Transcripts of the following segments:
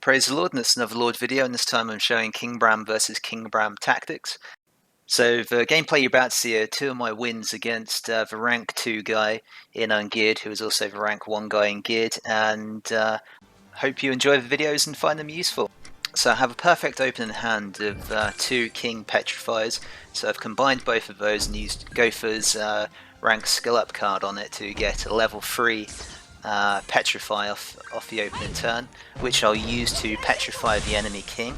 Praise the Lord, and it's another Lord video, and this time I'm showing King Bram versus King Bram tactics. So the gameplay you're about to see are two of my wins against the rank 2 guy in ungeared, who is also the rank 1 guy in geared, and hope you enjoy the videos and find them useful. So I have a perfect opening hand of 2 King Petrifies, so I've combined both of those and used Gowther's rank skill up card on it to get a level 3 petrify off the opening turn, which I'll use to petrify the enemy king,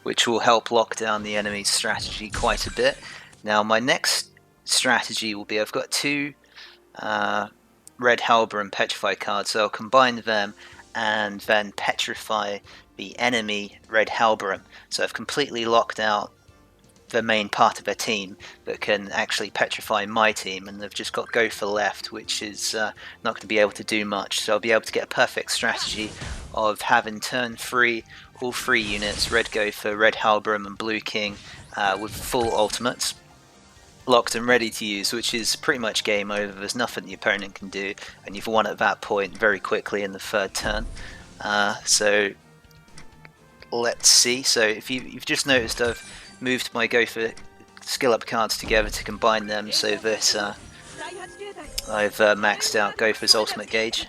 which will help lock down the enemy's strategy quite a bit. Now my next strategy will be, I've got 2 Red Helbram petrify cards, so I'll combine them and then petrify the enemy Red Helbram. So I've completely locked out the main part of their team that can actually petrify my team, and they've just got Gowther left, which is not going to be able to do much. So I'll be able to get a perfect strategy of having turn 3 all 3 units, Red Gowther, Red Helbram and Blue King, with full ultimates locked and ready to use, which is pretty much game over. There's nothing the opponent can do, and you've won at that point very quickly in the 3rd turn. So let's see. So if you've just noticed, I've moved my Gowther skill up cards together to combine them so that I've maxed out Gowther's ultimate gauge.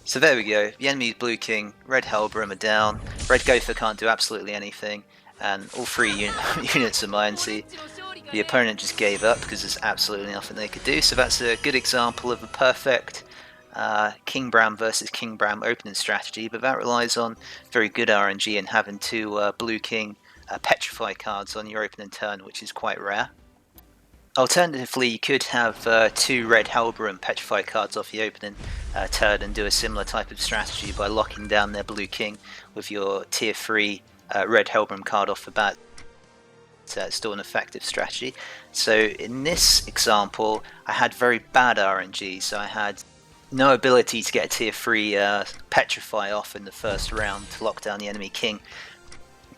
So there we go, the enemy's Blue King, Red Helbram are down, Red Gowther can't do absolutely anything, and all 3 units are mine. See, the opponent just gave up because there's absolutely nothing they could do. So that's a good example of a perfect King Bram versus King Bram opening strategy, but that relies on very good RNG and having 2 Blue King petrify cards on your opening turn, which is quite rare. Alternatively, you could have 2 Red Helbram petrify cards off the opening turn and do a similar type of strategy by locking down their Blue King with your tier 3 Red Helbram card off the bat. It's still an effective strategy. So in this example, I had very bad RNG, so I had no ability to get a tier 3 petrify off in the 1st round to lock down the enemy king.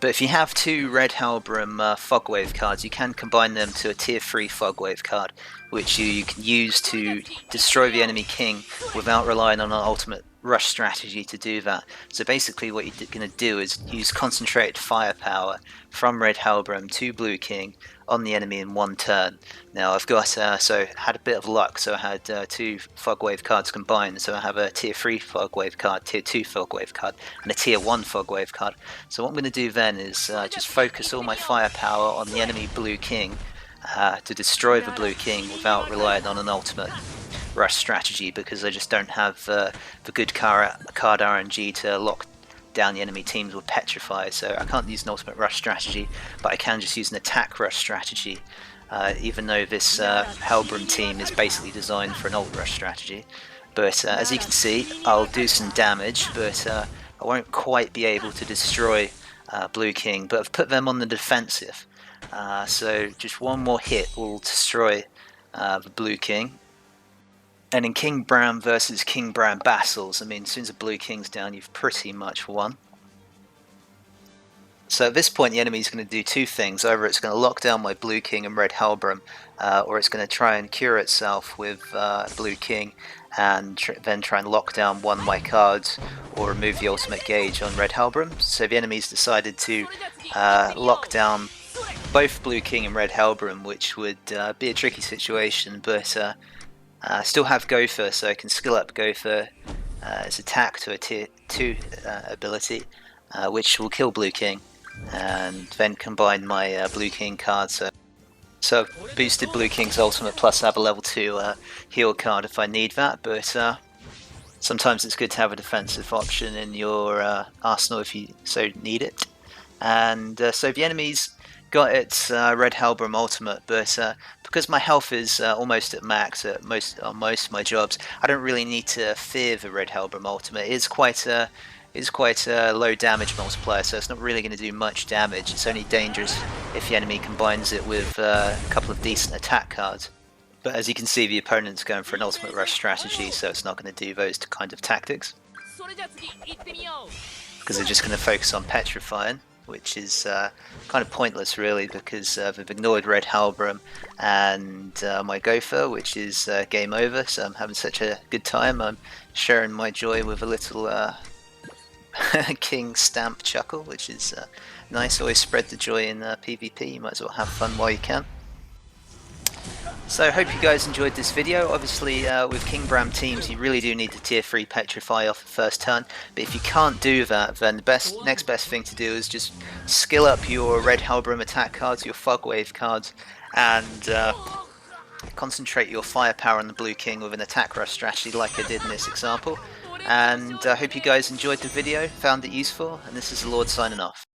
But if you have 2 Red Helbram Fogwave cards, you can combine them to a tier 3 Fogwave card, which you can use to destroy the enemy king without relying on an ultimate rush strategy to do that. So basically what you're going to do is use concentrated firepower from Red Helbram to Blue King on the enemy in 1 turn. Now I've got, so I had a bit of luck, so I had 2 Fogwave cards combined, so I have a tier 3 Fogwave card, tier 2 Fogwave card, and a tier 1 Fogwave card. So what I'm going to do then is just focus all my firepower on the enemy Blue King to destroy the Blue King without relying on an ultimate rush strategy, because I just don't have the good card RNG to lock down the enemy teams with petrify. So I can't use an ultimate rush strategy, but I can just use an attack rush strategy, even though this Helbram team is basically designed for an ult rush strategy. But as you can see, I'll do some damage, but I won't quite be able to destroy Blue King, but I've put them on the defensive. So just one more hit will destroy the Blue King. And in King Bram versus King Bram battles, I mean, as soon as the Blue King's down, you've pretty much won. So at this point, the enemy's going to do 2 things. Either it's going to lock down my Blue King and Red Helbram, or it's going to try and cure itself with Blue King, and then try and lock down one of my cards, or remove the ultimate gauge on Red Helbram. So the enemy's decided to lock down both Blue King and Red Helbram, which would be a tricky situation, but still have Gowther, so I can skill up Gowther as attack to a tier 2 ability, which will kill Blue King, and then combine my Blue King card. So I've boosted Blue King's ultimate, plus I have a level 2 heal card if I need that, but sometimes it's good to have a defensive option in your arsenal if you so need it. And so the enemy's got its Red Helbram ultimate, but because my health is almost at max on most of my jobs, I don't really need to fear the Red Helbram ultimate. It is quite a low damage multiplier, so it's not really going to do much damage. It's only dangerous if the enemy combines it with a couple of decent attack cards. But as you can see, the opponent's going for an ultimate rush strategy, so it's not going to do those kind of tactics, because they're just going to focus on petrifying. which is kind of pointless really, because they've ignored Red Helbram and my Gowther, which is game over. So I'm having such a good time. I'm sharing my joy with a little King Stamp chuckle, which is nice. Always spread the joy in PvP. You might as well have fun while you can. So I hope you guys enjoyed this video. Obviously with King Bram teams you really do need to tier 3 petrify off the first turn, but if you can't do that, then the next best thing to do is just skill up your Red Helbram attack cards, your Fog Wave cards, and concentrate your firepower on the Blue King with an attack rush strategy like I did in this example. And I hope you guys enjoyed the video, found it useful, and this is the Lord signing off.